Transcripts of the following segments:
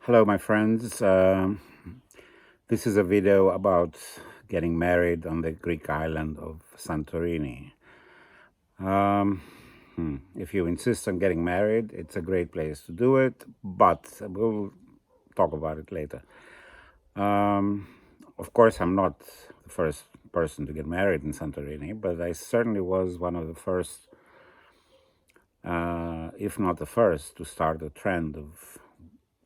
Hello, my friends. This is a video about getting married on the Greek island of Santorini. Um, if you insist on getting married, it's a great place to do it, but we'll talk about it later. Of course, I'm not the first person to get married in Santorini, but I certainly was one of the first, if not the first, to start a trend of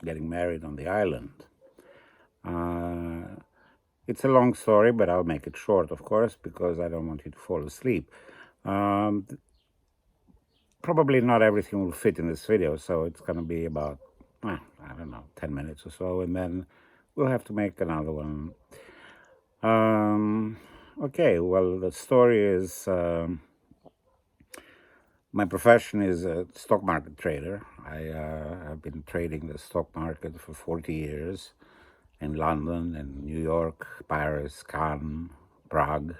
getting married on the island. It's a long story, but I'll make it short, of course, because I don't want you to fall asleep. Um, Probably not everything will fit in this video, so it's going to be about, I don't know, 10 minutes or so, and then we'll have to make another one. Okay, well, the story is my profession is a stock market trader. I have been trading the stock market for 40 years in London and New York, Paris, Cannes, Prague,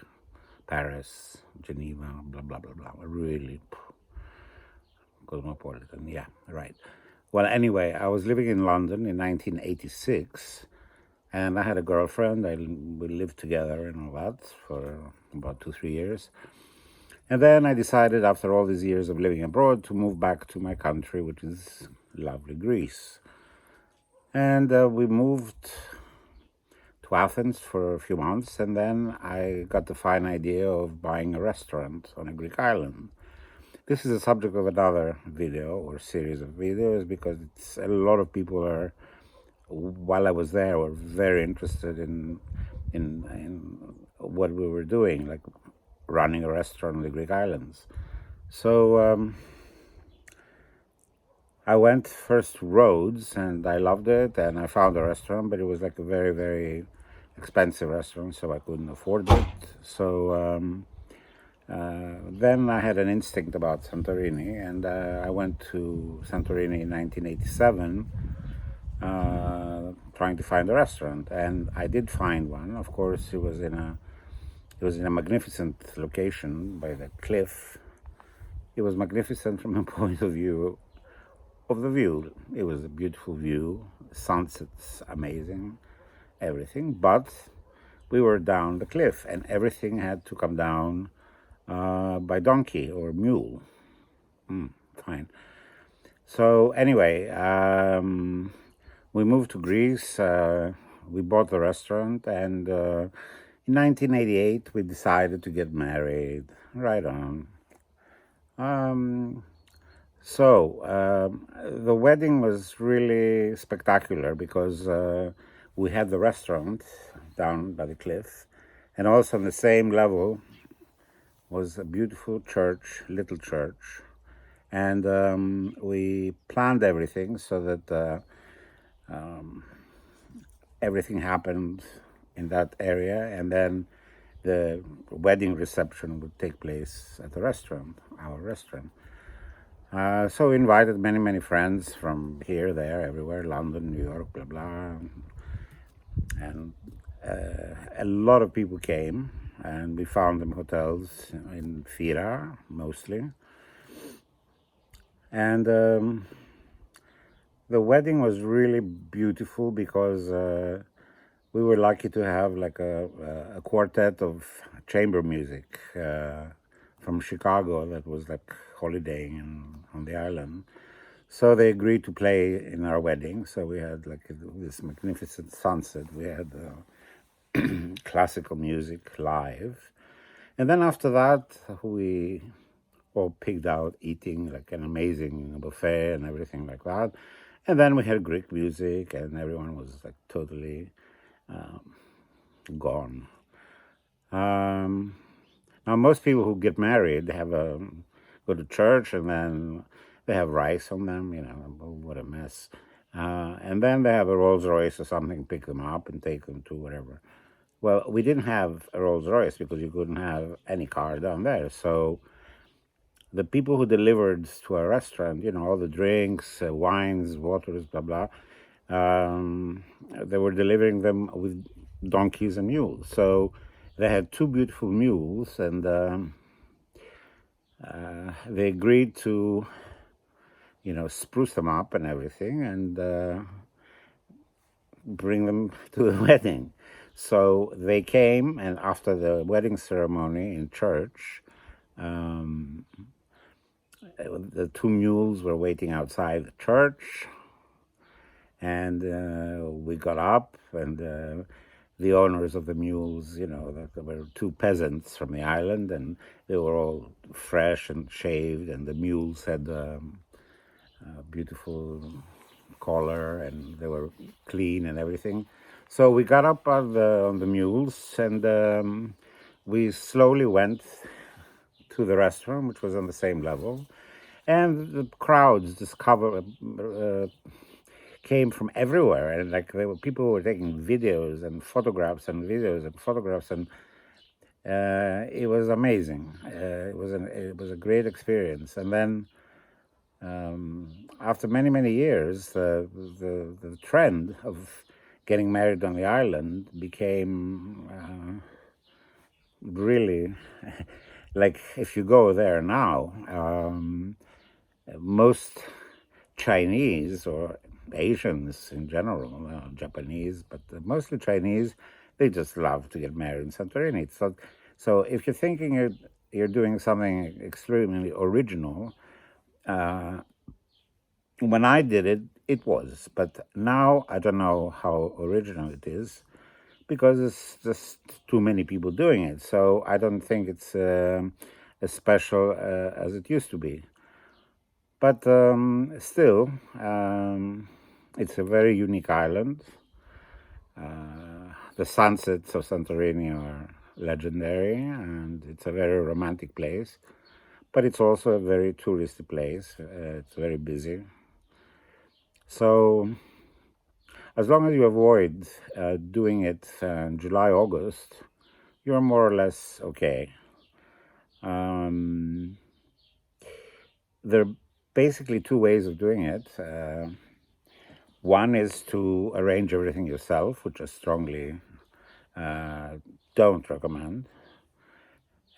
Paris, Geneva, blah, blah, blah, blah. Really cosmopolitan. Yeah, right. Well, anyway, I was living in London in 1986, and I had a girlfriend. We lived together and all that for about 2, 3 years. And then I decided, after all these years of living abroad, to move back to my country, which is lovely Greece. And we moved to Athens for a few months, and then I got the fine idea of buying a restaurant on a Greek island. This is the subject of another video or series of videos because a lot of people are, while I was there, were very interested in what we were doing, like running a restaurant on the Greek islands. So I went first to Rhodes, and I loved it, and I found a restaurant, but it was like a very, very expensive restaurant, so I couldn't afford it. So then I had an instinct about Santorini, and I went to Santorini in 1987, trying to find a restaurant, and I did find one. Of course, it was in a magnificent location by the cliff. It was magnificent from the point of view of the view. It was a beautiful view, sunsets amazing, everything, but we were down the cliff, and everything had to come down by donkey or mule. Fine. So anyway, we moved to Greece. We bought the restaurant, and in 1988 we decided to get married. Right on. The wedding was really spectacular because we had the restaurant down by the cliff, and also on the same level was a beautiful church, little church, and we planned everything so that everything happened in that area, and then the wedding reception would take place at the restaurant, our restaurant. So we invited many, many friends from here, there, everywhere, London, New York, blah, blah. And a lot of people came, and we found them hotels in Fira, mostly. And the wedding was really beautiful because we were lucky to have like a quartet of chamber music from Chicago that was like holidaying on the island. So they agreed to play in our wedding. So we had like this magnificent sunset. We had classical music live. And then after that, we all pigged out eating like an amazing buffet and everything like that. And then we had Greek music, and everyone was like totally gone. Now, most people who get married go to church, and then they have rice on them. What a mess. And then they have a Rolls Royce or something, pick them up and take them to whatever. Well, we didn't have a Rolls Royce because you couldn't have any car down there. So the people who delivered to our restaurant, all the drinks, wines, waters, blah, blah, they were delivering them with donkeys and mules. So they had two beautiful mules, and they agreed to, spruce them up and everything. And bring them to the wedding. So they came, and after the wedding ceremony in church, um, the two mules were waiting outside the church, and we got up, and the owners of the mules, there were two peasants from the island, and they were all fresh and shaved, and the mules had a beautiful collar, and they were clean and everything. So we got up on the mules, and we slowly went to the restaurant, which was on the same level, and the crowds came from everywhere, and like people were taking videos and photographs and videos and photographs, and it was amazing. It was a great experience. And then after many years, the trend of getting married on the island became really like, if you go there now, most Chinese or Asians in general, Japanese, but mostly Chinese, they just love to get married in Santorini. So if you're thinking you're doing something extremely original, when I did it, it was. But now I don't know how original it is, because it's just too many people doing it. So I don't think it's as special as it used to be. But still, it's a very unique island. The sunsets of Santorini are legendary, and it's a very romantic place. But it's also a very touristy place. It's very busy. So as long as you avoid doing it in July, August, you're more or less okay. There are basically two ways of doing it. One is to arrange everything yourself, which I strongly don't recommend.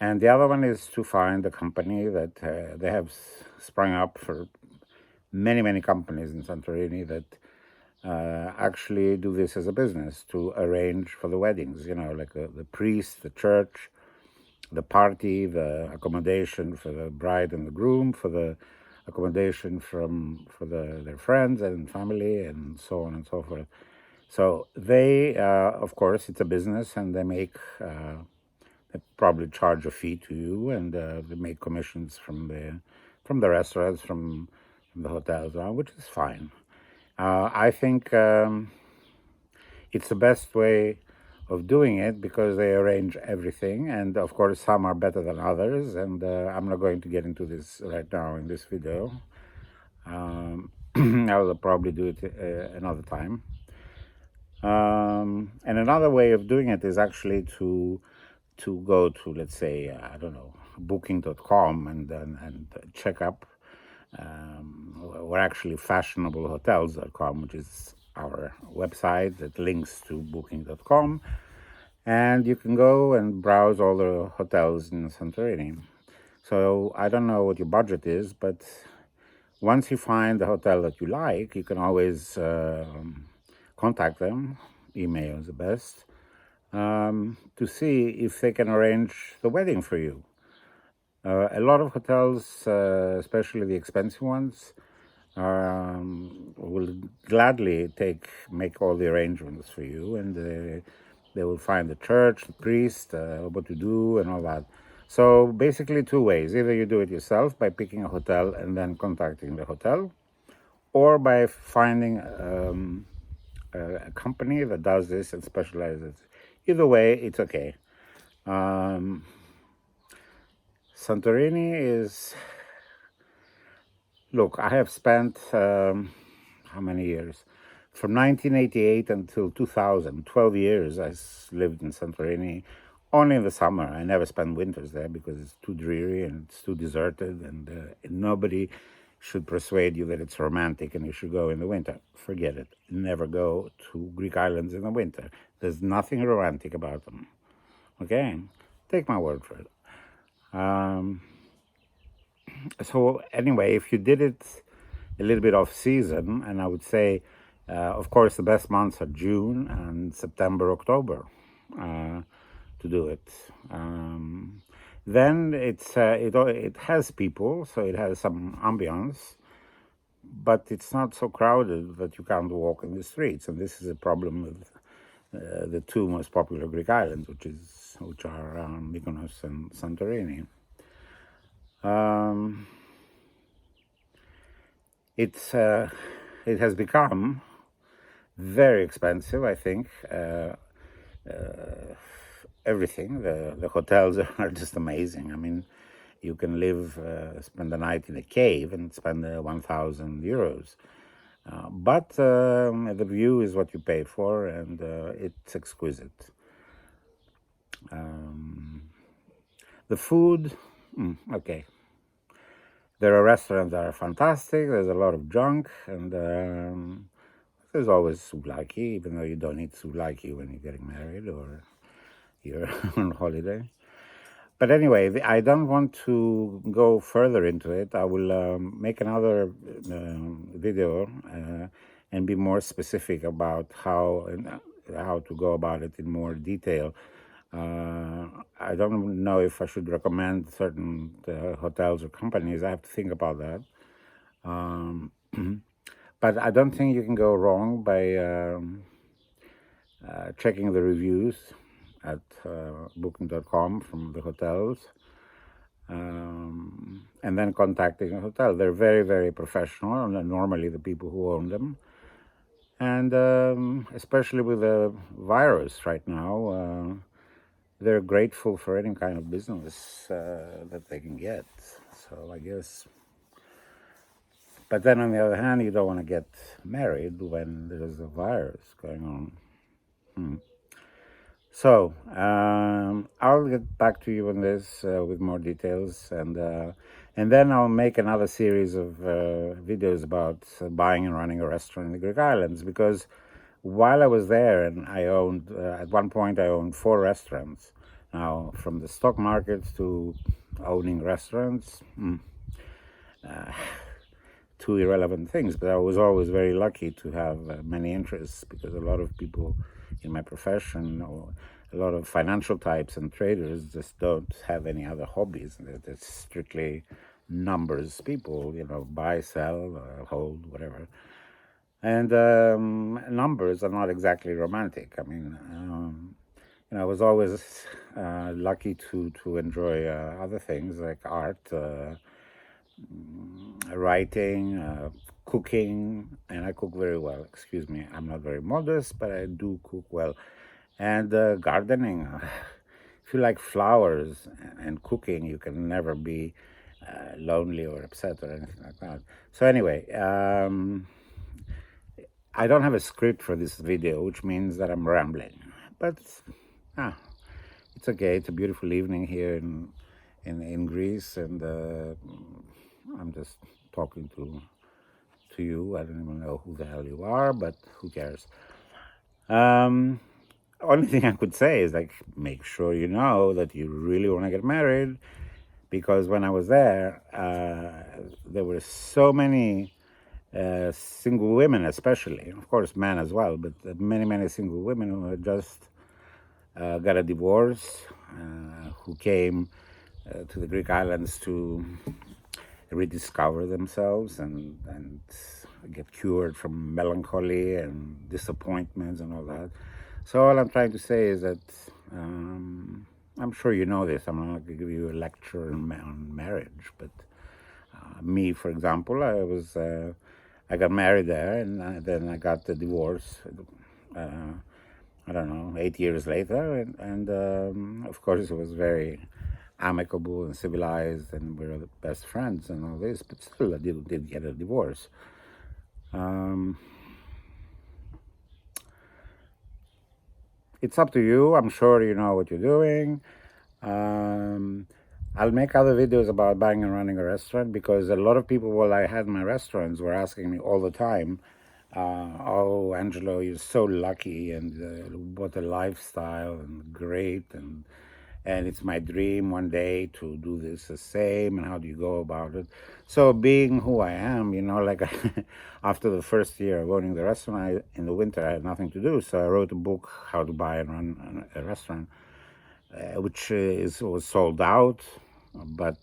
And the other one is to find a company that they have sprung up for many companies in Santorini that actually do this as a business, to arrange for the weddings, like the priest, the church, the party, the accommodation for the bride and the groom, for the accommodation for their friends and family, and so on and so forth. So they, of course, it's a business, and they probably charge a fee to you, and they make commissions from the restaurants, from the hotels, which is fine. I think it's the best way of doing it, because they arrange everything, and of course some are better than others, and I'm not going to get into this right now in this video. I'll probably do it another time. And another way of doing it is actually to go to, let's say, I don't know, booking.com, and check up. We're actually fashionablehotels.com, which is our website that links to booking.com, and you can go and browse all the hotels in Santorini. So I don't know what your budget is, but once you find the hotel that you like, you can always contact them. Email is the best, to see if they can arrange the wedding for you. A lot of hotels, especially the expensive ones, will gladly make all the arrangements for you, and they will find the church, the priest, what to do, and all that. So basically two ways: either you do it yourself by picking a hotel and then contacting the hotel, or by finding a company that does this and specializes. Either way, it's okay. Santorini is... Look, I have spent, how many years? From 1988 until 2000, 12 years I lived in Santorini, only in the summer. I never spent winters there because it's too dreary and it's too deserted, and nobody should persuade you that it's romantic and you should go in the winter. Forget it. Never go to Greek islands in the winter. There's nothing romantic about them. Okay? Take my word for it. So anyway, if you did it a little bit off season, and I would say Of course, the best months are June and September, October to do it. Then it has people, so it has some ambience, but it's not so crowded that you can't walk in the streets. And this is a problem with the two most popular Greek islands, which are Mykonos and Santorini. It has become very expensive, I think. Everything. The hotels are just amazing. I mean, you can spend the night in a cave and spend 1,000 euros. But the view is what you pay for, and it's exquisite. The food, okay. There are restaurants that are fantastic. There's a lot of junk, and there's always souvlaki, even though you don't eat souvlaki when you're getting married or you're on holiday. But anyway, I don't want to go further into it. I will make another video and be more specific about how to go about it in more detail. I don't know if I should recommend certain hotels or companies. I have to think about that. But I don't think you can go wrong by checking the reviews at booking.com from the hotels, and then contacting a hotel. They're very, very professional, and normally the people who own them. And especially with the virus right now, they're grateful for any kind of business that they can get. So I guess. But then on the other hand, you don't want to get married when there's a virus going on. So I'll get back to you on this with more details, and then I'll make another series of videos about buying and running a restaurant in the Greek islands, because while I was there, and I owned at one point I owned 4 restaurants. Now, from the stock markets to owning restaurants, two irrelevant things, but I was always very lucky to have many interests, because a lot of people in my profession, or a lot of financial types and traders, just don't have any other hobbies. They're strictly numbers people, buy, sell, hold, whatever. And numbers are not exactly romantic. I mean, I was always lucky to enjoy other things like art, writing, cooking, and I cook very well. Excuse me, I'm not very modest, but I do cook well. And gardening. If you like flowers and cooking, you can never be lonely or upset or anything like that. So anyway, I don't have a script for this video, which means that I'm rambling. But it's okay. It's a beautiful evening here in Greece, and I'm just talking to you. I don't even know who the hell you are, but who cares? Only thing I could say is, make sure you know that you really want to get married, because when I was there, there were so many single women, especially, of course men as well, but many, many single women who had just got a divorce, who came to the Greek islands to rediscover themselves and get cured from melancholy and disappointments and all that. So all I'm trying to say is that I'm sure you know this. I'm not going to give you a lecture on marriage, but me, for example, I got married there, and then I got the divorce. I don't know, 8 years later, and of course it was very amicable and civilized, and we were the best friends and all this, but still I did get a divorce. It's up to you. I'm sure you know what you're doing. I'll make other videos about buying and running a restaurant, because a lot of people, while I had my restaurants, were asking me all the time, oh, Angelo, you're so lucky, and what a lifestyle, and great, and and it's my dream one day to do this the same, and how do you go about it? So being who I am, like after the first year of owning the restaurant, in the winter I had nothing to do, so I wrote a book, How to Buy and Run a Restaurant, which was sold out, but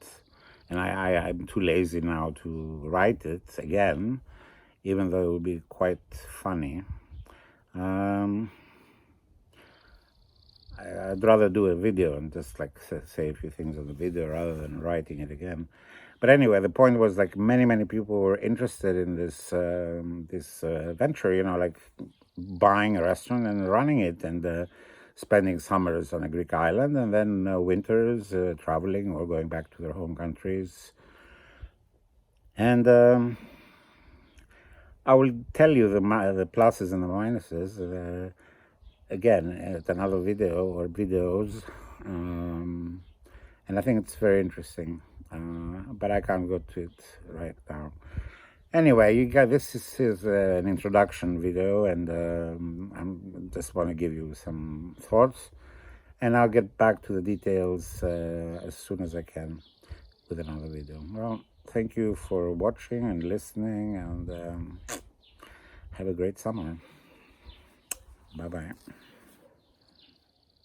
I'm too lazy now to write it again, even though it would be quite funny. I'd rather do a video and just like say a few things on the video rather than writing it again. But anyway, the point was like many people were interested in this venture, like buying a restaurant and running it, and spending summers on a Greek island, and then winters traveling or going back to their home countries. And I will tell you the pluses and the minuses again at another video or videos, and I think it's very interesting, but I can't go to it right now. Anyway, this is an introduction video, and I just want to give you some thoughts, and I'll get back to the details as soon as I can with another video. Well, thank you for watching and listening, and have a great summer. Bye-bye.